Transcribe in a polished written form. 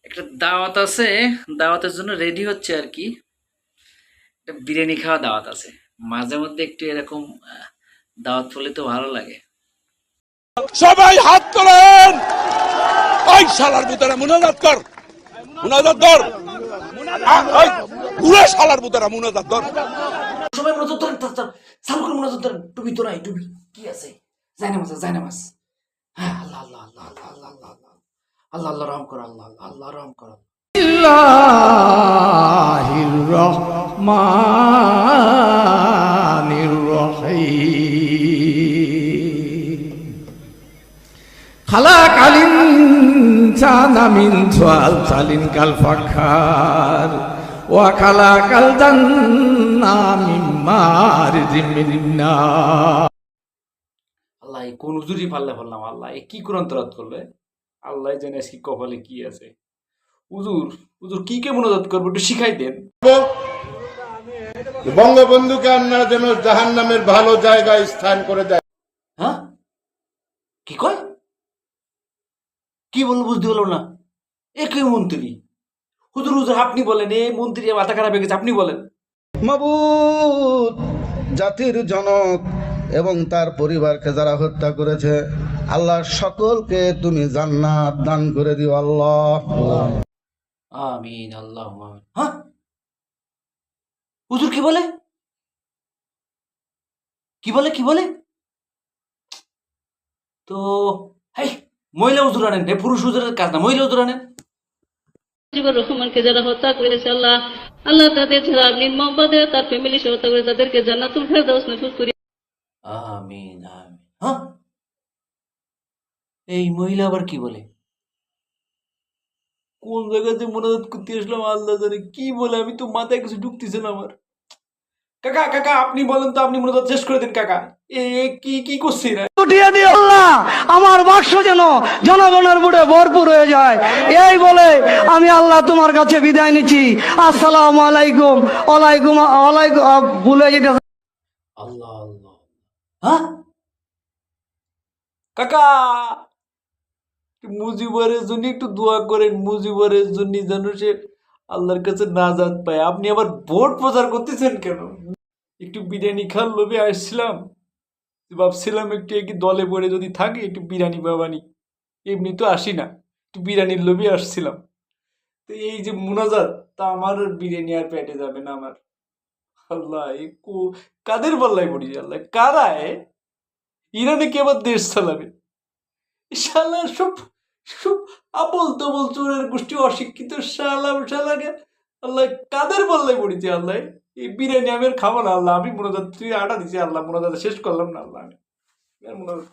একটা দাওয়াত আছে, দাওয়াতের জন্য রেডি হচ্ছে আর কি। একটা বিরিয়ানি খাওয়া দাওয়াত আছে। মাঝে মধ্যে একটু এরকম দাওয়াত পেলে তো ভালো লাগে। সবাই হাত তোলেন। ওই শালার বুতারা মুনাজাত কর, মুনাজাত ধর। ওই পুরো শালার বুতারা মুনাজাত ধর। সবাই মনোযোগ ধরেন, চালু করে মনোযোগ ধরেন। টুপি তো নাই, টুপি কি আছে? জায়নামাজ, জায়নামাজ। হ্যাঁ, আল্লাহ আল্লাহ আল্লাহ আল্লাহ আল্লাহ আল্লাহ আল্লাহ আল্লাহ আল্লাহ রহম কর, আল্লাহ আল্লাহ আল্লাহ রহম কর। বিসমিল্লাহির রহমানির রহিম। খালাকাল ইনসানা মিন সালসালিন কাল ফাখার ওয়া খালাকাল জান্না মিন মারিজিম মিন নার। আল্লাহ, এই কোন হুজুরি পাল্লা বললাম, আল্লাহ এই কি কোরআন তেলাওয়াত করলে, আল্লাহ জানে আজকে কপালে কি আছে। হুজুর হুজুর কি কে মনোজাত করবো, একটু শিখাই দেন। বঙ্গবন্ধুকে আপনারা যেন জাহান্নামের ভালো জায়গায় স্থান করে দেয়। হ্যাঁ, কি কয়? কি বলবো বুঝতে হলো না। এ কে মন্ত্রী? হুজুর হুজুর আপনি বলেন, এই মন্ত্রী মাথা খারাপ হয়ে গেছে, আপনি বলেন। মাবুদ, জাতির জনক এবং তার পরিবারকে যারা হত্যা করেছে, আল্লাহ সকলকে তুমি জান্নাত দান করে দিও আল্লাহ। আমিন, আল্লাহ আমিন। হ্যাঁ, হুজুর কি বলে? কি বলে? কি বলে? তো হেই, মহিলা হুজুর আনেন, পুরুষ হুজুরের কাজ না, মহিলা হুজুর আনেন। মুজিবুর রহমানকে যারা হত্যা করেছে, আল্লাহ আল্লাহ তাদের যারা নির্মমভাবে তার ফ্যামিলি সহ হত্যা করে, তাদেরকে জান্নাতুল ফেরদাউস নসিব করি। আমিন আমিন। হ্যাঁ, এই মহিলা আবার কি বলে? কোন জায়গাতে মোনাজাত করতে আসলাম আল্লাহ জানে কি বলে, আমি তো মাথায় কিছু ঢুকতেছে না আমার। কাকা কাকা আপনি বলেন তো, আপনি মোনাজাত শেষ করে দিন কাকা। এ কি কি করছি না? উঠিয়ে দিও আল্লাহ, আমার বাক্স যেন জনগণের বুড়ে ভরপুর হয়ে যায়। এই বলে আমি আল্লাহ তোমার কাছে বিদায় নিচ্ছি। আসসালামু আলাইকুম। ওয়ালাইকুম ওয়ালাইকুম। ভুলে যেতে আল্লাহ আল্লাহ। হ্যাঁ কাকা, মুজিবরের জন্য একটু দোয়া করেন, মুজিবরের জন্য যেন সে আল্লাহর কাছে নাজাত পায়। আপনি আবার ভোট প্রচার করতেছেন কেন? একটু বিরিয়ানি খাওয়ার লোভে আসছিলাম, ভাবছিলাম একটু কি দলে পড়ে যদি থাকে একটু বিরিয়ানি বাবানি, এমনি তো আসি না, একটু বিরিয়ানির লোভে আসছিলাম। তো এই যে মুনাজাত, তা আমার বিরিয়ানি আর পেটে যাবে না আমার। আল্লাহ কাদের পাল্লায় পড়ি আল্লাহ, কারা ইরানে কি আবার দেশ চালাবে? শালা সব সব আবল তবল চোরের গোষ্ঠী, অশিক্ষিত শালা শালাকে আল্লাহ কাদের পাল্লায় পড়েছে আল্লাহ। এই বিরিয়ানি আমি আর খাবো না আল্লাহ, আমি মোনাজাত আটা দিছি আল্লাহ, মোনাজাত শেষ করলাম না আল্লাহ, আমি মোনাজাত